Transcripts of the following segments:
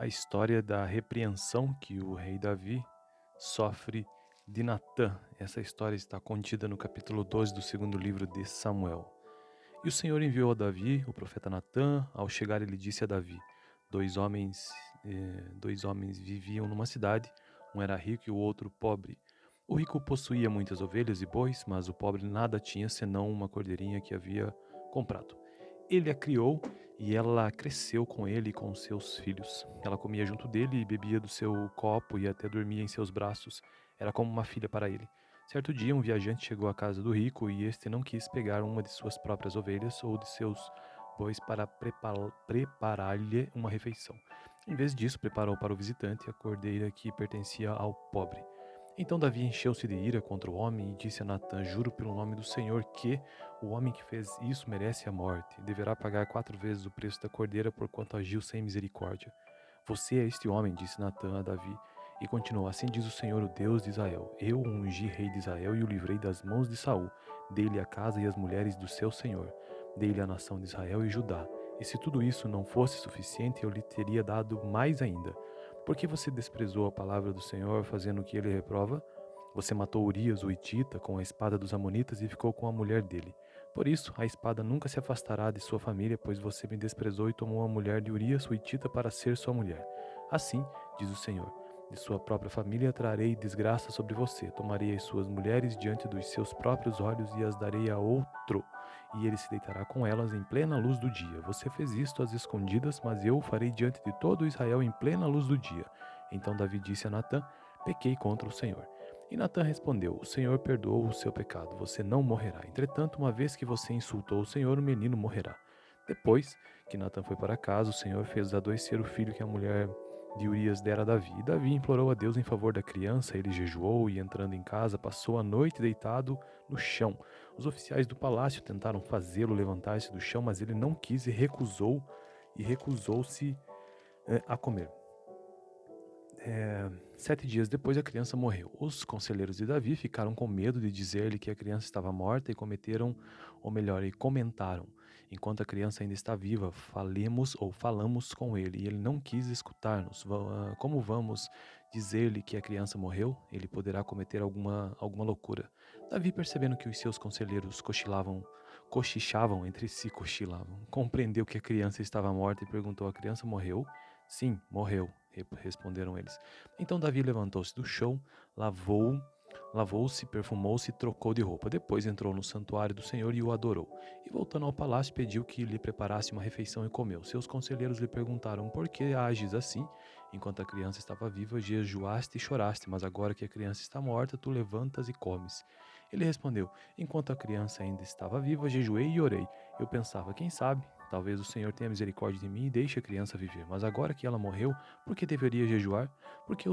a história da repreensão que o rei Davi sofre de Natã. Essa história está contida no capítulo 12 do segundo livro de Samuel. E o Senhor enviou a Davi, o profeta Natã. Ao chegar, ele disse a Davi: dois homens, dois homens viviam numa cidade, um era rico e o outro pobre. O rico possuía muitas ovelhas e bois, mas o pobre nada tinha senão uma cordeirinha que havia comprado. Ele a criou e ela cresceu com ele e com seus filhos. Ela comia junto dele e bebia do seu copo e até dormia em seus braços. Era como uma filha para ele. Certo dia, um viajante chegou à casa do rico e este não quis pegar uma de suas próprias ovelhas ou de seus bois para preparar-lhe uma refeição. Em vez disso, preparou para o visitante a cordeira que pertencia ao pobre. Então Davi encheu-se de ira contra o homem e disse a Natã: Juro pelo nome do Senhor que o homem que fez isso merece a morte. Deverá pagar 4 vezes o preço da cordeira porquanto agiu sem misericórdia. Você é este homem, disse Natã a Davi, e continuou: Assim diz o Senhor, o Deus de Israel: Eu o ungi rei de Israel e o livrei das mãos de Saul. Dei-lhe a casa e as mulheres do seu senhor. Dei-lhe a nação de Israel e Judá. E se tudo isso não fosse suficiente, eu lhe teria dado mais ainda. Por que você desprezou a palavra do Senhor, fazendo o que ele reprova? Você matou Urias, o Hitita, com a espada dos Amonitas e ficou com a mulher dele. Por isso, a espada nunca se afastará de sua família, pois você me desprezou e tomou a mulher de Urias, o Hitita, para ser sua mulher. Assim, diz o Senhor, de sua própria família trarei desgraça sobre você. Tomarei as suas mulheres diante dos seus próprios olhos e as darei a outro, e ele se deitará com elas em plena luz do dia. Você fez isto às escondidas, mas eu o farei diante de todo Israel em plena luz do dia. Então Davi disse a Natã: Pequei contra o Senhor. E Natã respondeu: O Senhor perdoou o seu pecado, você não morrerá. Entretanto, uma vez que você insultou o Senhor, o menino morrerá. Depois que Natã foi para casa, o Senhor fez adoecer o filho que a mulher de Urias dera a Davi. E Davi implorou a Deus em favor da criança, ele jejuou e, entrando em casa, passou a noite deitado no chão. Os oficiais do palácio tentaram fazê-lo levantar-se do chão, mas ele não quis e recusou-se a comer. 7 dias depois, a criança morreu. Os conselheiros de Davi ficaram com medo de dizer-lhe que a criança estava morta e comentaram: enquanto a criança ainda está viva, falamos com ele. E ele não quis escutar-nos. Como vamos dizer-lhe que a criança morreu? Ele poderá cometer alguma loucura. Davi, percebendo que os seus conselheiros cochichavam, compreendeu que a criança estava morta e perguntou: a criança morreu? Sim, morreu, responderam eles. Então Davi levantou-se do chão, lavou-se, perfumou-se e trocou de roupa. Depois entrou no santuário do Senhor e o adorou. E voltando ao palácio, pediu que lhe preparasse uma refeição e comeu. Seus conselheiros lhe perguntaram: Por que ages assim? Enquanto a criança estava viva, jejuaste e choraste, mas agora que a criança está morta, tu levantas e comes. Ele respondeu: Enquanto a criança ainda estava viva, jejuei e orei. Eu pensava: Quem sabe? Talvez o Senhor tenha misericórdia de mim e deixe a criança viver. Mas agora que ela morreu, por que deveria jejuar? Porque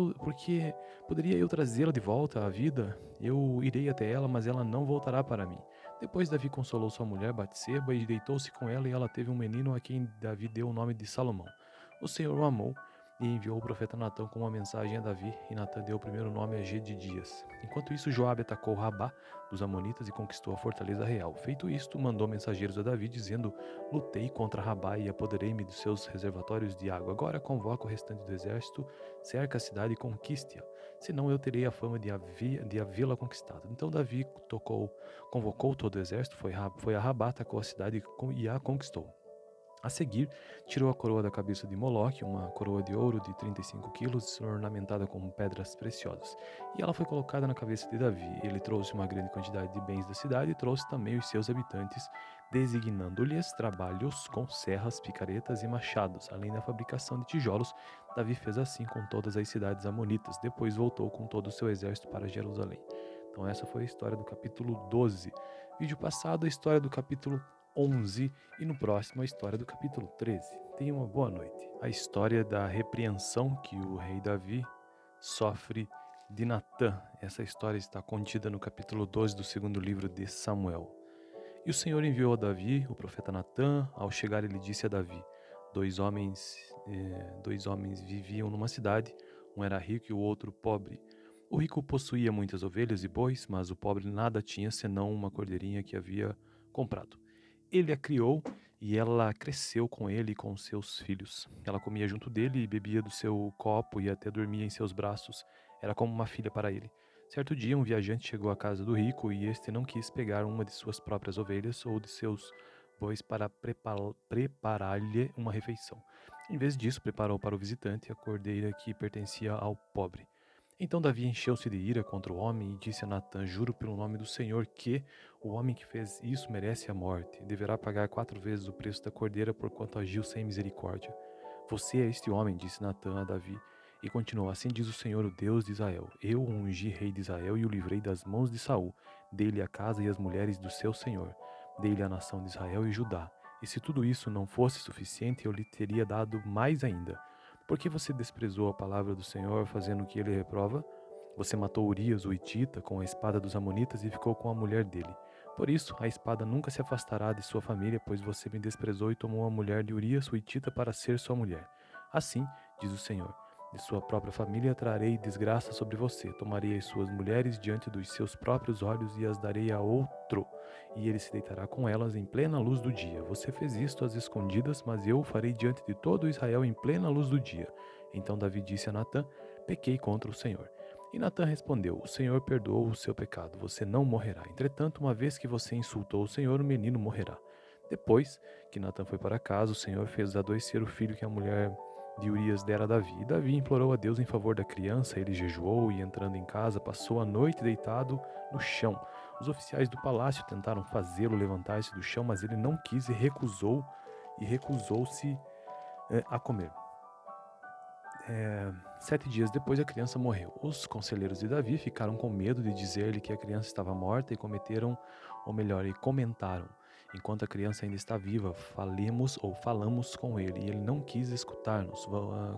poderia eu trazê-la de volta à vida? Eu irei até ela, mas ela não voltará para mim. Depois Davi consolou sua mulher Batseba e deitou-se com ela, e ela teve um menino a quem Davi deu o nome de Salomão. O Senhor o amou e enviou o profeta Natã com uma mensagem a Davi, e Natã deu o primeiro nome a Gedidias. Enquanto isso, Joabe atacou Rabá dos Amonitas e conquistou a fortaleza real. Feito isto, mandou mensageiros a Davi, dizendo: Lutei contra Rabá e apoderei-me dos seus reservatórios de água. Agora convoca o restante do exército, cerca a cidade e conquiste-a. Senão eu terei a fama de havê-la conquistado. Então Davi convocou todo o exército, foi a Rabá, atacou a cidade e a conquistou. A seguir, tirou a coroa da cabeça de Moloque, uma coroa de ouro de 35 quilos, ornamentada com pedras preciosas. E ela foi colocada na cabeça de Davi. Ele trouxe uma grande quantidade de bens da cidade e trouxe também os seus habitantes, designando-lhes trabalhos com serras, picaretas e machados, além da fabricação de tijolos. Davi fez assim com todas as cidades amonitas. Depois voltou com todo o seu exército para Jerusalém. Então essa foi a história do capítulo 12. Vídeo passado, a história do capítulo 11 e no próximo a história do capítulo 13. Tenha uma boa noite. A história da repreensão que o rei Davi sofre de Natã. Essa história está contida no capítulo 12 do segundo livro de Samuel. E o Senhor enviou a Davi, o profeta Natã. Ao chegar, ele disse a Davi: dois homens viviam numa cidade, um era rico e o outro pobre. O rico possuía muitas ovelhas e bois, mas o pobre nada tinha senão uma cordeirinha que havia comprado. Ele a criou e ela cresceu com ele e com seus filhos. Ela comia junto dele e bebia do seu copo e até dormia em seus braços. Era como uma filha para ele. Certo dia, um viajante chegou à casa do rico e este não quis pegar uma de suas próprias ovelhas ou de seus bois para preparar-lhe uma refeição. Em vez disso, preparou para o visitante a cordeira que pertencia ao pobre. Então Davi encheu-se de ira contra o homem e disse a Natã: Juro pelo nome do Senhor que o homem que fez isso merece a morte. Deverá pagar 4 vezes o preço da cordeira porquanto agiu sem misericórdia. Você é este homem, disse Natã a Davi. E continuou: Assim diz o Senhor, o Deus de Israel: Eu o ungi rei de Israel e o livrei das mãos de Saul. Dei-lhe a casa e as mulheres do seu senhor. Dei-lhe a nação de Israel e Judá. E se tudo isso não fosse suficiente, eu lhe teria dado mais ainda. Por que você desprezou a palavra do Senhor, fazendo o que ele reprova? Você matou Urias, o Hitita, com a espada dos Amonitas e ficou com a mulher dele. Por isso, a espada nunca se afastará de sua família, pois você me desprezou e tomou a mulher de Urias, o Hitita, para ser sua mulher. Assim, diz o Senhor, de sua própria família trarei desgraça sobre você. Tomarei as suas mulheres diante dos seus próprios olhos e as darei a outro, e ele se deitará com elas em plena luz do dia. Você fez isto às escondidas, mas eu o farei diante de todo Israel em plena luz do dia. Então Davi disse a Natã: Pequei contra o Senhor. E Natã respondeu: O Senhor perdoou o seu pecado, você não morrerá. Entretanto, uma vez que você insultou o Senhor, o menino morrerá. Depois que Natã foi para casa, o Senhor fez adoecer o filho que a mulher de Urias dera a Davi. E Davi implorou a Deus em favor da criança, ele jejuou e, entrando em casa, passou a noite deitado no chão. Os oficiais do palácio tentaram fazê-lo levantar-se do chão, mas ele não quis e recusou-se a comer. 7 dias depois, a criança morreu. Os conselheiros de Davi ficaram com medo de dizer-lhe que a criança estava morta e comentaram: enquanto a criança ainda está viva, falamos com ele. E ele não quis escutar-nos.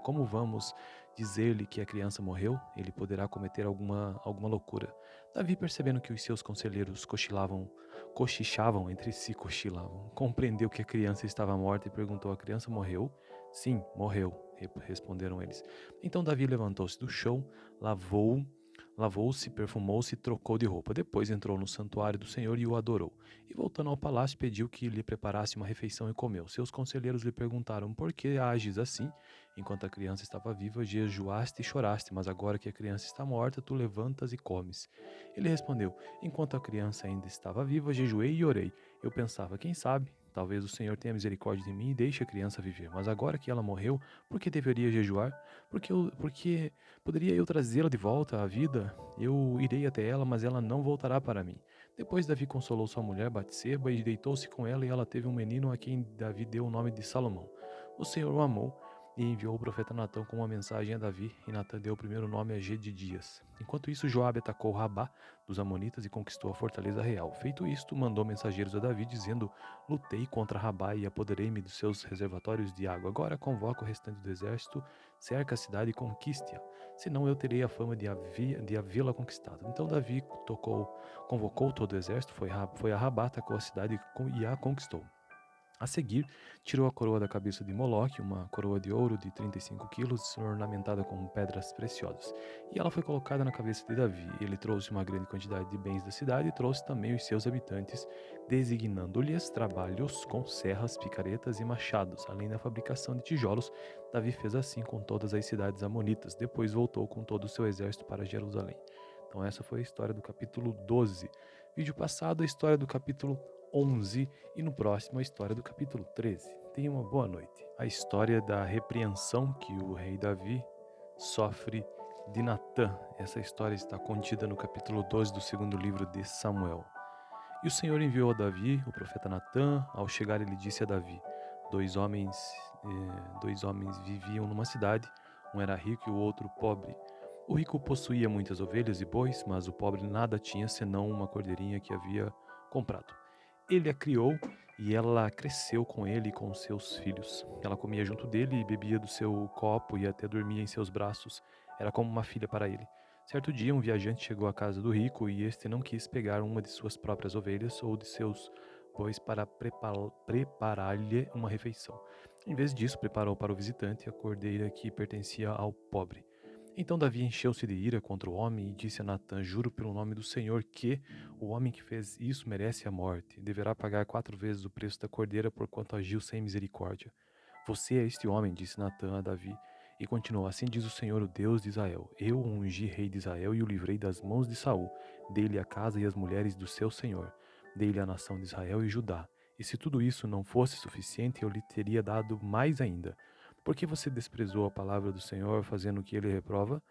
Como vamos dizer-lhe que a criança morreu? Ele poderá cometer alguma loucura. Davi, percebendo que os seus conselheiros compreendeu que a criança estava morta e perguntou: a criança morreu? Sim, morreu, responderam eles. Então Davi levantou-se do chão, lavou-se, perfumou-se e trocou de roupa. Depois entrou no santuário do Senhor e o adorou. E voltando ao palácio, pediu que lhe preparasse uma refeição e comeu. Seus conselheiros lhe perguntaram: Por que ages assim? Enquanto a criança estava viva, jejuaste e choraste, mas agora que a criança está morta, tu levantas e comes. Ele respondeu: Enquanto a criança ainda estava viva, jejuei e orei. Eu pensava: Quem sabe? Talvez o Senhor tenha misericórdia de mim e deixe a criança viver. Mas agora que ela morreu, por que deveria jejuar? Porque poderia eu trazê-la de volta à vida? Eu irei até ela, mas ela não voltará para mim. Depois Davi consolou sua mulher Batseba e deitou-se com ela, e ela teve um menino a quem Davi deu o nome de Salomão. O Senhor o amou e enviou o profeta Natã com uma mensagem a Davi, e Natã deu o primeiro nome a Gedias. Enquanto isso, Joabe atacou Rabá dos Amonitas e conquistou a fortaleza real. Feito isto, mandou mensageiros a Davi, dizendo: Lutei contra Rabá e apoderei-me dos seus reservatórios de água. Agora convoco o restante do exército, cerca a cidade e conquiste-a. Senão eu terei a fama de havê-la conquistado. Então Davi convocou todo o exército, foi a Rabá, atacou a cidade e a conquistou. A seguir, tirou a coroa da cabeça de Moloque, uma coroa de ouro de 35 quilos, ornamentada com pedras preciosas. E ela foi colocada na cabeça de Davi. Ele trouxe uma grande quantidade de bens da cidade e trouxe também os seus habitantes, designando-lhes trabalhos com serras, picaretas e machados, além da fabricação de tijolos. Davi fez assim com todas as cidades amonitas. Depois voltou com todo o seu exército para Jerusalém. Então essa foi a história do capítulo 12. Vídeo passado, a história do capítulo 11 e no próximo a história do capítulo 13. Tenha uma boa noite. A história da repreensão que o rei Davi sofre de Natã. Essa história está contida no capítulo 12 do segundo livro de Samuel. E o Senhor enviou a Davi, o profeta Natã. Ao chegar, ele disse a Davi: dois homens viviam numa cidade, um era rico e o outro pobre. O rico possuía muitas ovelhas e bois, mas o pobre nada tinha senão uma cordeirinha que havia comprado. Ele a criou e ela cresceu com ele e com seus filhos. Ela comia junto dele e bebia do seu copo e até dormia em seus braços. Era como uma filha para ele. Certo dia, um viajante chegou à casa do rico e este não quis pegar uma de suas próprias ovelhas ou de seus bois para preparar-lhe uma refeição. Em vez disso, preparou para o visitante a cordeira que pertencia ao pobre. Então Davi encheu-se de ira contra o homem e disse a Natã: Juro pelo nome do Senhor que o homem que fez isso merece a morte. Deverá pagar 4 vezes o preço da cordeira, porquanto agiu sem misericórdia. Você é este homem, disse Natã a Davi, e continuou: Assim diz o Senhor, o Deus de Israel: Eu o ungi rei de Israel e o livrei das mãos de Saul. Dei-lhe a casa e as mulheres do seu senhor. Dei-lhe a nação de Israel e Judá. E se tudo isso não fosse suficiente, eu lhe teria dado mais ainda. Por que você desprezou a palavra do Senhor, fazendo o que ele reprova?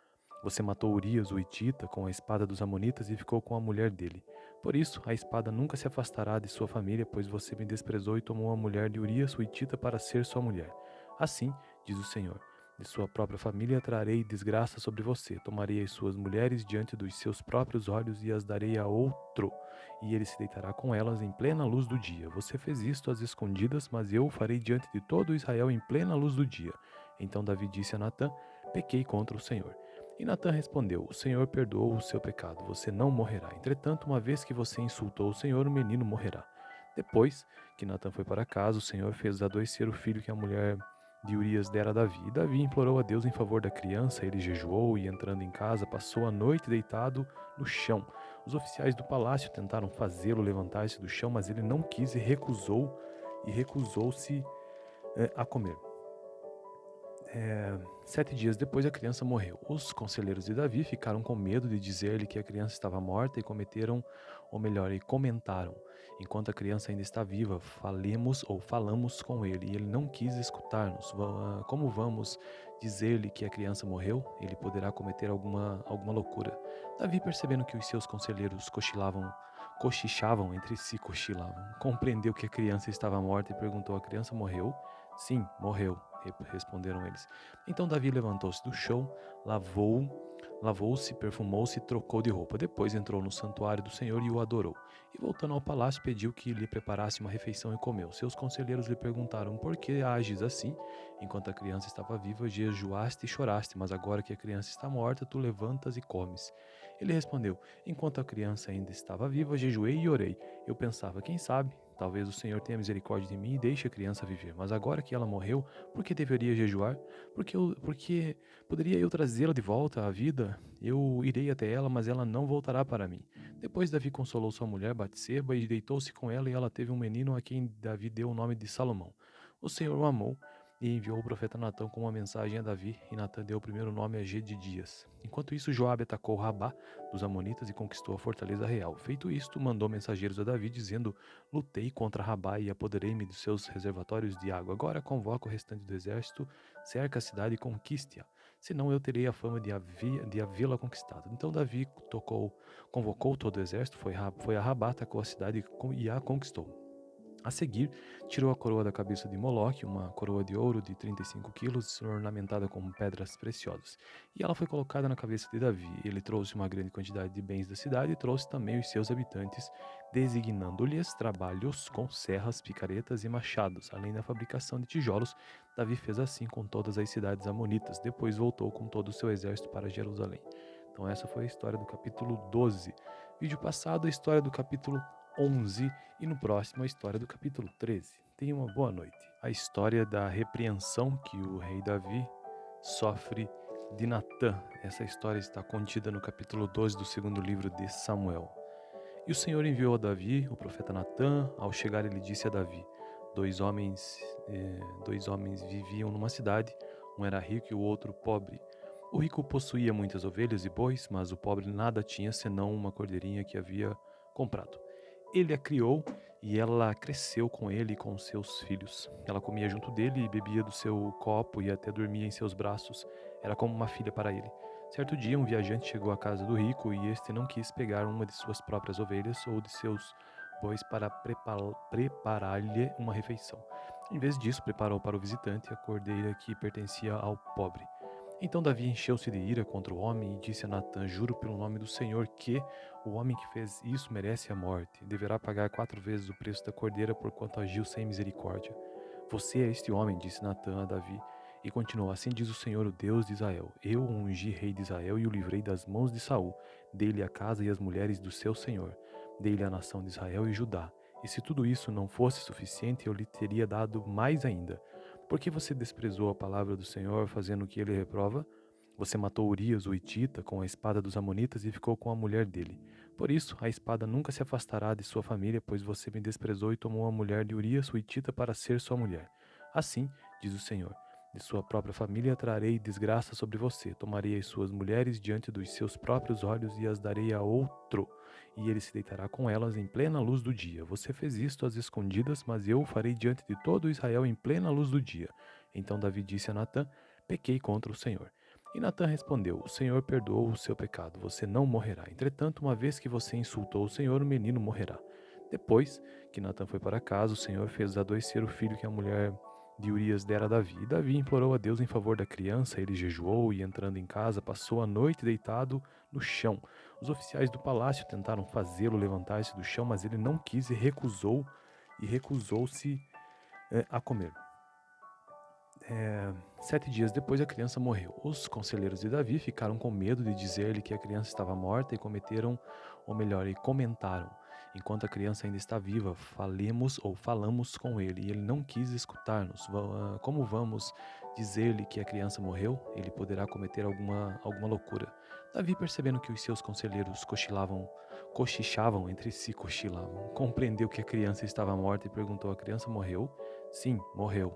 Você matou Urias, o Hitita, com a espada dos Amonitas e ficou com a mulher dele. Por isso, a espada nunca se afastará de sua família, pois você me desprezou e tomou a mulher de Urias, o Hitita, para ser sua mulher. Assim, diz o Senhor, de sua própria família trarei desgraça sobre você. Tomarei as suas mulheres diante dos seus próprios olhos e as darei a outro, e ele se deitará com elas em plena luz do dia. Você fez isto às escondidas, mas eu o farei diante de todo Israel em plena luz do dia. Então Davi disse a Natã: Pequei contra o Senhor. E Natã respondeu: O Senhor perdoou o seu pecado, você não morrerá. Entretanto, uma vez que você insultou o Senhor, o menino morrerá. Depois que Natã foi para casa, o Senhor fez adoecer o filho que a mulher de Urias dera a Davi. E Davi implorou a Deus em favor da criança, ele jejuou e, entrando em casa, passou a noite deitado no chão. Os oficiais do palácio tentaram fazê-lo levantar-se do chão, mas ele não quis e recusou-se a comer. 7 dias depois, a criança morreu. Os conselheiros de Davi ficaram com medo de dizer-lhe que a criança estava morta e comentaram: enquanto a criança ainda está viva, falamos com ele. E ele não quis escutar-nos. Como vamos dizer-lhe que a criança morreu? Ele poderá cometer alguma loucura. Davi, percebendo que os seus conselheiros cochichavam, compreendeu que a criança estava morta e perguntou: a criança morreu? Sim, morreu, responderam eles. Então Davi levantou-se do chão, lavou-se, perfumou-se e trocou de roupa. Depois entrou no santuário do Senhor e o adorou. E voltando ao palácio, pediu que lhe preparasse uma refeição e comeu. Seus conselheiros lhe perguntaram: Por que ages assim? Enquanto a criança estava viva, jejuaste e choraste, mas agora que a criança está morta, tu levantas e comes. Ele respondeu: Enquanto a criança ainda estava viva, jejuei e orei. Eu pensava: Quem sabe? Talvez o Senhor tenha misericórdia de mim e deixe a criança viver. Mas agora que ela morreu, por que deveria jejuar? Porque poderia eu trazê-la de volta à vida? Eu irei até ela, mas ela não voltará para mim. Depois Davi consolou sua mulher, Batseba, e deitou-se com ela, e ela teve um menino a quem Davi deu o nome de Salomão. O Senhor o amou e enviou o profeta Natã com uma mensagem a Davi, e Natã deu o primeiro nome a Gedidias. Enquanto isso, Joabe atacou Rabá dos Amonitas e conquistou a fortaleza real. Feito isto, mandou mensageiros a Davi, dizendo: Lutei contra Rabá e apoderei-me dos seus reservatórios de água. Agora convoco o restante do exército, cerca a cidade e conquiste-a. Senão eu terei a fama de havê-la conquistado. Então Davi convocou todo o exército, foi a Rabá, atacou a cidade e a conquistou. A seguir, tirou a coroa da cabeça de Moloque, uma coroa de ouro de 35 quilos, ornamentada com pedras preciosas. E ela foi colocada na cabeça de Davi. Ele trouxe uma grande quantidade de bens da cidade e trouxe também os seus habitantes, designando-lhes trabalhos com serras, picaretas e machados, além da fabricação de tijolos. Davi fez assim com todas as cidades amonitas. Depois voltou com todo o seu exército para Jerusalém. Então essa foi a história do capítulo 12. Vídeo passado, a história do capítulo 11 e no próximo a história do capítulo 13. Tenha uma boa noite. A história da repreensão que o rei Davi sofre de Natã. Essa história está contida no capítulo 12 do segundo livro de Samuel. E o Senhor enviou a Davi, o profeta Natã. Ao chegar, ele disse a Davi: dois homens viviam numa cidade, um era rico e o outro pobre. O rico possuía muitas ovelhas e bois, mas o pobre nada tinha senão uma cordeirinha que havia comprado. Ele a criou e ela cresceu com ele e com seus filhos. Ela comia junto dele e bebia do seu copo e até dormia em seus braços. Era como uma filha para ele. Certo dia, um viajante chegou à casa do rico e este não quis pegar uma de suas próprias ovelhas ou de seus bois para preparar-lhe uma refeição. Em vez disso, preparou para o visitante a cordeira que pertencia ao pobre. Então Davi encheu-se de ira contra o homem e disse a Natã: Juro pelo nome do Senhor que o homem que fez isso merece a morte. Deverá pagar 4 vezes o preço da cordeira, porquanto agiu sem misericórdia. Você é este homem, disse Natã a Davi. E continuou: Assim diz o Senhor, o Deus de Israel: Eu o ungi rei de Israel e o livrei das mãos de Saul. Dei-lhe a casa e as mulheres do seu senhor. Dei-lhe a nação de Israel e Judá. E se tudo isso não fosse suficiente, eu lhe teria dado mais ainda. Por que você desprezou a palavra do Senhor, fazendo o que ele reprova? Você matou Urias, o hitita, com a espada dos amonitas e ficou com a mulher dele. Por isso, a espada nunca se afastará de sua família, pois você me desprezou e tomou a mulher de Urias, o hitita, para ser sua mulher. Assim, diz o Senhor, de sua própria família trarei desgraça sobre você. Tomarei as suas mulheres diante dos seus próprios olhos e as darei a outro, e ele se deitará com elas em plena luz do dia. Você fez isto às escondidas, mas eu o farei diante de todo Israel em plena luz do dia. Então Davi disse a Natã: Pequei contra o Senhor. E Natã respondeu: O Senhor perdoou o seu pecado, você não morrerá. Entretanto, uma vez que você insultou o Senhor, o menino morrerá. Depois que Natã foi para casa, o Senhor fez adoecer o filho que a mulher de Urias dera a Davi. E Davi implorou a Deus em favor da criança, ele jejuou e, entrando em casa, passou a noite deitado no chão. Os oficiais do palácio tentaram fazê-lo levantar-se do chão, mas ele não quis e recusou-se a comer. 7 dias depois, a criança morreu. Os conselheiros de Davi ficaram com medo de dizer-lhe que a criança estava morta e comentaram: enquanto a criança ainda está viva, falamos com ele. E ele não quis escutar-nos. Como vamos dizer-lhe que a criança morreu? Ele poderá cometer alguma loucura. Davi, percebendo que os seus conselheiros compreendeu que a criança estava morta e perguntou: a criança morreu? Sim, morreu,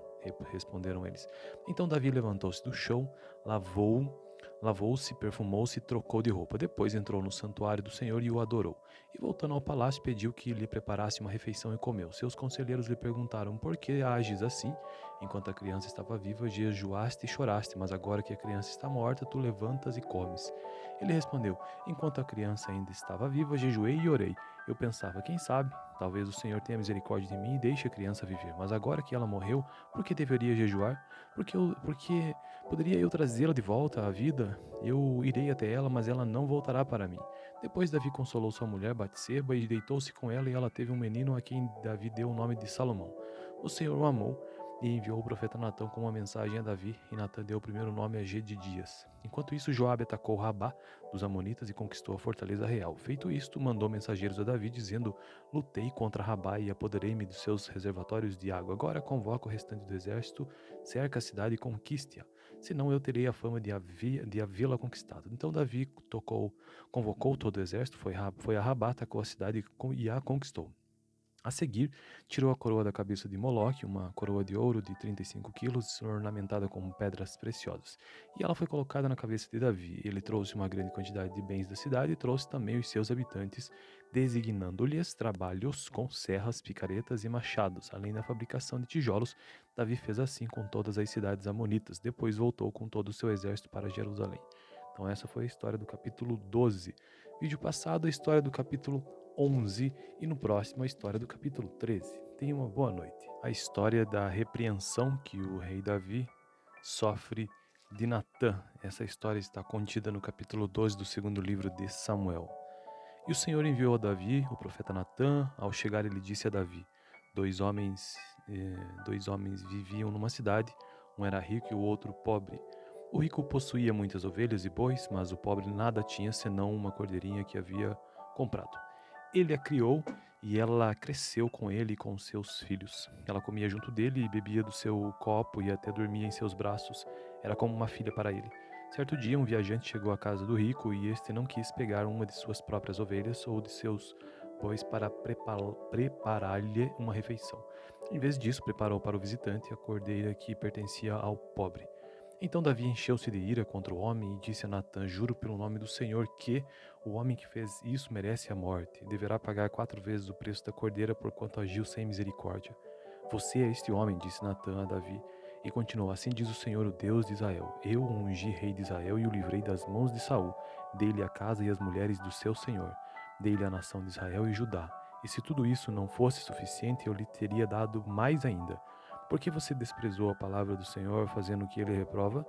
responderam eles. Então Davi levantou-se do chão, lavou-se, perfumou-se e trocou de roupa. Depois entrou no santuário do Senhor e o adorou. E voltando ao palácio, pediu que lhe preparasse uma refeição e comeu. Seus conselheiros lhe perguntaram: por que ages assim? Enquanto a criança estava viva, jejuaste e choraste, mas agora que a criança está morta, tu levantas e comes. Ele respondeu: enquanto a criança ainda estava viva, jejuei e orei. Eu pensava: quem sabe, talvez o Senhor tenha misericórdia de mim e deixe a criança viver. Mas agora que ela morreu, por que deveria jejuar? Porque poderia eu trazê-la de volta à vida? Eu irei até ela, mas ela não voltará para mim. Depois Davi consolou sua mulher Batseba e deitou-se com ela, e ela teve um menino a quem Davi deu o nome de Salomão. O Senhor o amou e enviou o profeta Natã com uma mensagem a Davi, e Natã deu o primeiro nome a Gedidias. Enquanto isso, Joabe atacou Rabá dos amonitas e conquistou a fortaleza real. Feito isto, mandou mensageiros a Davi, dizendo: lutei contra Rabá e apoderei-me dos seus reservatórios de água. Agora convoco o restante do exército, cerca a cidade e conquiste-a. Senão eu terei a fama de havê-la conquistado. Então Davi convocou todo o exército, foi a Rabá, atacou a cidade e a conquistou. A seguir, tirou a coroa da cabeça de Moloque, uma coroa de ouro de 35 quilos, ornamentada com pedras preciosas. E ela foi colocada na cabeça de Davi. Ele trouxe uma grande quantidade de bens da cidade e trouxe também os seus habitantes, designando-lhes trabalhos com serras, picaretas e machados, além da fabricação de tijolos. Davi fez assim com todas as cidades amonitas. Depois voltou com todo o seu exército para Jerusalém. Então essa foi a história do capítulo 12. Vídeo passado, a história do capítulo 11 e no próximo a história do capítulo 13. Tenha uma boa noite. A história da repreensão que o rei Davi sofre de Natã. Essa história está contida no capítulo 12 do segundo livro de Samuel. E o Senhor enviou a Davi, o profeta Natã. Ao chegar, ele disse a Davi: dois homens viviam numa cidade, um era rico e o outro pobre. O rico possuía muitas ovelhas e bois, mas o pobre nada tinha senão uma cordeirinha que havia comprado. Ele a criou e ela cresceu com ele e com seus filhos. Ela comia junto dele e bebia do seu copo e até dormia em seus braços. Era como uma filha para ele. Certo dia, um viajante chegou à casa do rico e este não quis pegar uma de suas próprias ovelhas ou de seus bois para preparar-lhe uma refeição. Em vez disso, preparou para o visitante a cordeira que pertencia ao pobre. Então Davi encheu-se de ira contra o homem e disse a Natã: juro pelo nome do Senhor que o homem que fez isso merece a morte. Deverá pagar 4 vezes o preço da cordeira porquanto agiu sem misericórdia. Você é este homem, disse Natã a Davi. E continuou: assim diz o Senhor, o Deus de Israel: eu o ungi rei de Israel e o livrei das mãos de Saul. Dei-lhe a casa e as mulheres do seu senhor. Dei-lhe a nação de Israel e Judá. E se tudo isso não fosse suficiente, eu lhe teria dado mais ainda. Por que você desprezou a palavra do Senhor, fazendo o que ele reprova?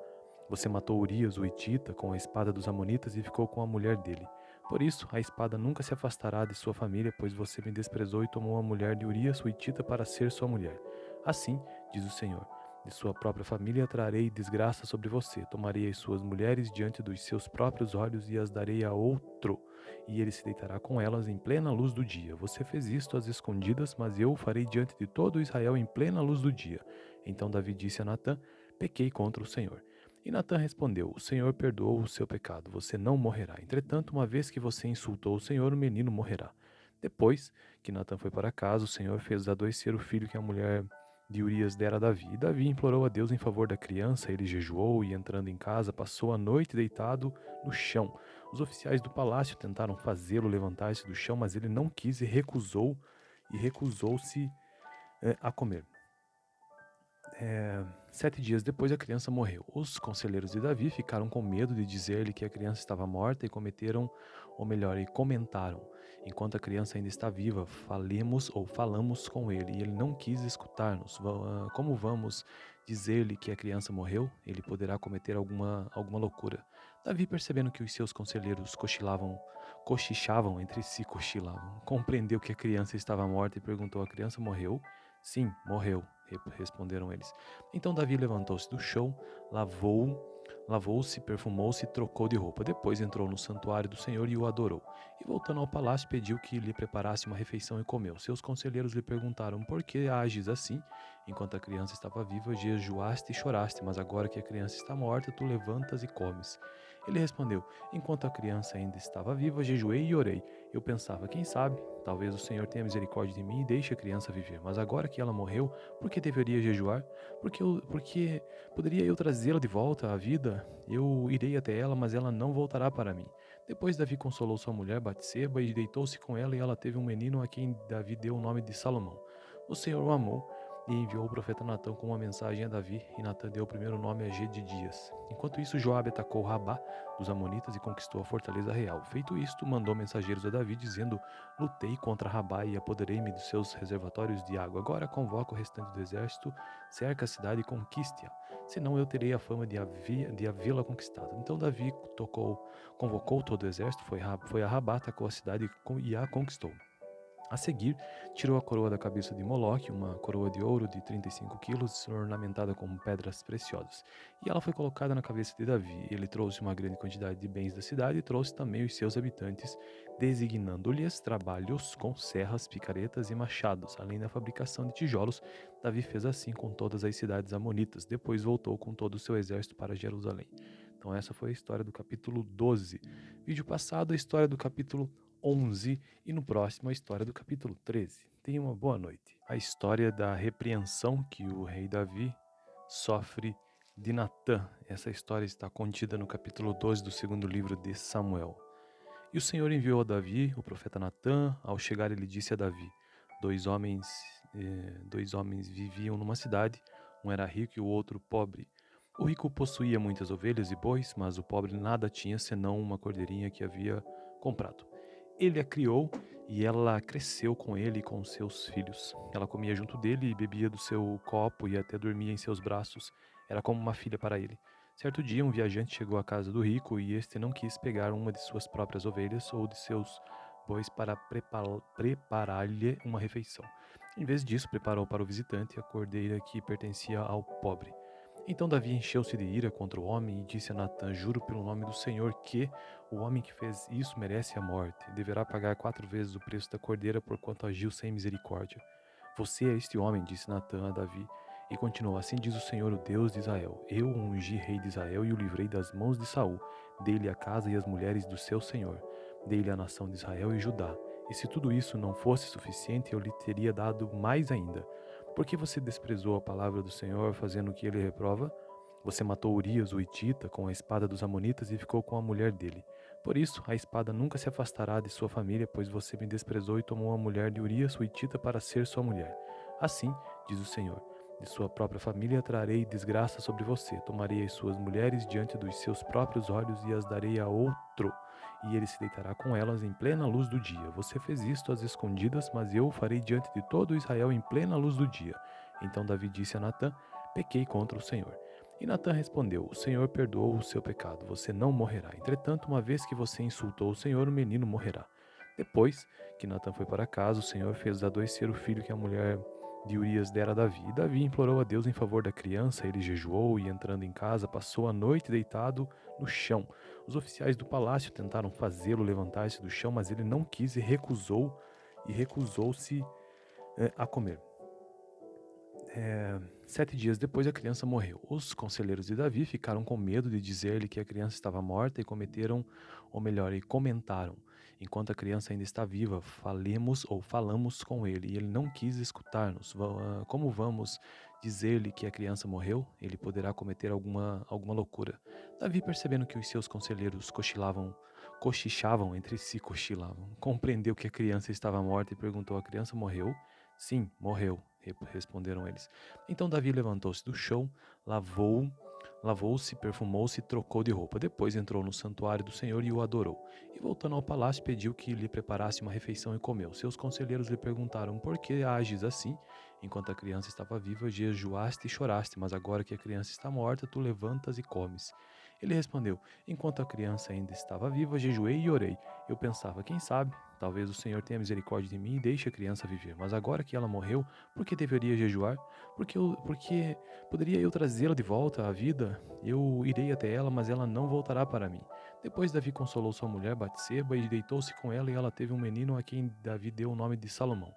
Você matou Urias, o hitita, com a espada dos amonitas e ficou com a mulher dele. Por isso, a espada nunca se afastará de sua família, pois você me desprezou e tomou a mulher de Urias, o hitita, para ser sua mulher. Assim, diz o Senhor, de sua própria família trarei desgraça sobre você. Tomarei as suas mulheres diante dos seus próprios olhos e as darei a outro, e ele se deitará com elas em plena luz do dia. Você fez isto às escondidas, mas eu o farei diante de todo Israel em plena luz do dia. Então Davi disse a Natã: pequei contra o Senhor. E Natã respondeu: O Senhor perdoou o seu pecado, você não morrerá. Entretanto, uma vez que você insultou o Senhor, o menino morrerá. Depois que Natã foi para casa, o Senhor fez adoecer o filho que a mulher de Urias dera a Davi. E Davi implorou a Deus em favor da criança, ele jejuou e, entrando em casa, passou a noite deitado no chão. Os oficiais do palácio tentaram fazê-lo levantar-se do chão, mas ele não quis e recusou-se a comer. 7 dias depois, a criança morreu. Os conselheiros de Davi ficaram com medo de dizer-lhe que a criança estava morta e comentaram: enquanto a criança ainda está viva, falamos com ele. E ele não quis escutar-nos. Como vamos dizer-lhe que a criança morreu? Ele poderá cometer alguma loucura. Davi, percebendo que os seus conselheiros cochichavam, compreendeu que a criança estava morta e perguntou: a criança morreu? Sim, morreu, responderam eles. Então Davi levantou-se do chão, lavou-se, perfumou-se e trocou de roupa. Depois entrou no santuário do Senhor e o adorou. E voltando ao palácio, pediu que lhe preparasse uma refeição e comeu. Seus conselheiros lhe perguntaram: por que ages assim? Enquanto a criança estava viva, jejuaste e choraste, mas agora que a criança está morta, tu levantas e comes. Ele respondeu: enquanto a criança ainda estava viva, jejuei e orei. Eu pensava: quem sabe, talvez o Senhor tenha misericórdia de mim e deixe a criança viver. Mas agora que ela morreu, por que deveria jejuar? Porque poderia eu trazê-la de volta à vida? Eu irei até ela, mas ela não voltará para mim. Depois Davi consolou sua mulher Batseba e deitou-se com ela, e ela teve um menino a quem Davi deu o nome de Salomão. O Senhor o amou e enviou o profeta Natã com uma mensagem a Davi, e Natã deu o primeiro nome a Gedidias. Enquanto isso, Joabe atacou Rabá dos amonitas e conquistou a fortaleza real. Feito isto, mandou mensageiros a Davi, dizendo: lutei contra Rabá e apoderei-me dos seus reservatórios de água. Agora convoca o restante do exército, cerca a cidade e conquiste-a. Senão eu terei a fama de havê-la conquistado. Então Davi convocou todo o exército, foi a Rabá, atacou a cidade e a conquistou. A seguir, tirou a coroa da cabeça de Moloque, uma coroa de ouro de 35 quilos, ornamentada com pedras preciosas. E ela foi colocada na cabeça de Davi. Ele trouxe uma grande quantidade de bens da cidade e trouxe também os seus habitantes, designando-lhes trabalhos com serras, picaretas e machados, além da fabricação de tijolos. Davi fez assim com todas as cidades amonitas. Depois voltou com todo o seu exército para Jerusalém. Então essa foi a história do capítulo 12. Vídeo passado, a história do capítulo 11 e no próximo a história do capítulo 13. Tenha uma boa noite. A história da repreensão que o rei Davi sofre de Natã. Essa história está contida no capítulo 12 do segundo livro de Samuel. E o Senhor enviou a Davi, o profeta Natã. Ao chegar, ele disse a Davi: dois homens viviam numa cidade, um era rico e o outro pobre. O rico possuía muitas ovelhas e bois, mas o pobre nada tinha senão uma cordeirinha que havia comprado. Ele a criou e ela cresceu com ele e com seus filhos. Ela comia junto dele e bebia do seu copo e até dormia em seus braços. Era como uma filha para ele. Certo dia, um viajante chegou à casa do rico e este não quis pegar uma de suas próprias ovelhas ou de seus bois para preparar-lhe uma refeição. Em vez disso, preparou para o visitante a cordeira que pertencia ao pobre. Então Davi encheu-se de ira contra o homem e disse a Natã: juro pelo nome do Senhor que o homem que fez isso merece a morte. Deverá pagar 4 vezes o preço da cordeira, porquanto agiu sem misericórdia. Você é este homem, disse Natã a Davi. E continuou: assim diz o Senhor, o Deus de Israel: eu o ungi rei de Israel e o livrei das mãos de Saul. Dei-lhe a casa e as mulheres do seu senhor. Dei-lhe a nação de Israel e Judá. E se tudo isso não fosse suficiente, eu lhe teria dado mais ainda. Por que você desprezou a palavra do Senhor, fazendo o que ele reprova? Você matou Urias, o Hitita, com a espada dos amonitas e ficou com a mulher dele. Por isso, a espada nunca se afastará de sua família, pois você me desprezou e tomou a mulher de Urias, o Hitita, para ser sua mulher. Assim, diz o Senhor, de sua própria família trarei desgraça sobre você. Tomarei as suas mulheres diante dos seus próprios olhos e as darei a outro, e ele se deitará com elas em plena luz do dia. Você fez isto às escondidas, mas eu o farei diante de todo Israel em plena luz do dia. Então Davi disse a Natã: pequei contra o Senhor. E Natã respondeu: o Senhor perdoou o seu pecado, você não morrerá. Entretanto, uma vez que você insultou o Senhor, o menino morrerá. Depois que Natã foi para casa, o Senhor fez adoecer o filho que a mulher de Urias dera a Davi. E Davi implorou a Deus em favor da criança, ele jejuou e, entrando em casa, passou a noite deitado no chão. Os oficiais do palácio tentaram fazê-lo levantar-se do chão, mas ele não quis e recusou-se a comer. 7 dias depois, a criança morreu. Os conselheiros de Davi ficaram com medo de dizer-lhe que a criança estava morta e cometeram, ou melhor, e comentaram: enquanto a criança ainda está viva, falemos ou falamos com ele. E ele não quis escutar-nos. Como vamos dizer-lhe que a criança morreu? Ele poderá cometer alguma loucura. Davi, percebendo que os seus conselheiros cochichavam entre si, compreendeu que a criança estava morta e perguntou: a criança morreu? Sim, morreu, responderam eles. Então Davi levantou-se do chão, lavou, lavou-se, perfumou-se e trocou de roupa. Depois entrou no santuário do Senhor e o adorou. E voltando ao palácio, pediu que lhe preparasse uma refeição e comeu. Seus conselheiros lhe perguntaram: por que ages assim? Enquanto a criança estava viva, jejuaste e choraste, mas agora que a criança está morta, tu levantas e comes. Ele respondeu: enquanto a criança ainda estava viva, jejuei e orei. Eu pensava: quem sabe, talvez o Senhor tenha misericórdia de mim e deixe a criança viver. Mas agora que ela morreu, por que deveria jejuar? Porque poderia eu trazê-la de volta à vida? Eu irei até ela, mas ela não voltará para mim. Depois Davi consolou sua mulher Batseba e deitou-se com ela, e ela teve um menino a quem Davi deu o nome de Salomão.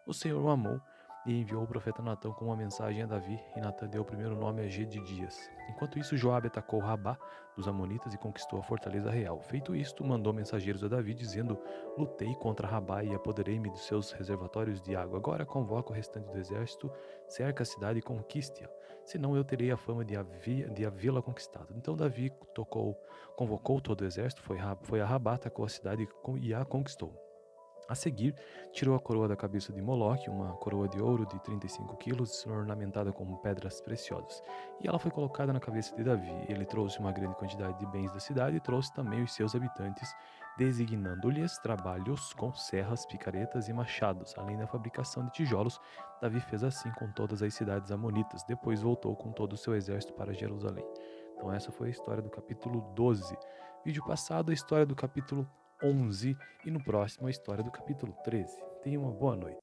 O Senhor o amou e enviou o profeta Natã com uma mensagem a Davi, e Natã deu o primeiro nome a Gedias. Enquanto isso, Joabe atacou Rabá dos amonitas e conquistou a fortaleza real. Feito isto, mandou mensageiros a Davi, dizendo: lutei contra Rabá e apoderei-me dos seus reservatórios de água. Agora convoco o restante do exército, cerca a cidade e conquiste-a, senão eu terei a fama de havê-la conquistado. Então Davi convocou todo o exército, foi a Rabá, atacou a cidade e a conquistou. A seguir, tirou a coroa da cabeça de Moloque, uma coroa de ouro de 35 quilos, ornamentada com pedras preciosas, e ela foi colocada na cabeça de Davi. Ele trouxe uma grande quantidade de bens da cidade e trouxe também os seus habitantes, designando-lhes trabalhos com serras, picaretas e machados, além da fabricação de tijolos. Davi fez assim com todas as cidades amonitas. Depois voltou com todo o seu exército para Jerusalém. Então essa foi a história do capítulo 12. Vídeo passado, a história do capítulo 11 e no próximo a história do capítulo 13. Tenha uma boa noite.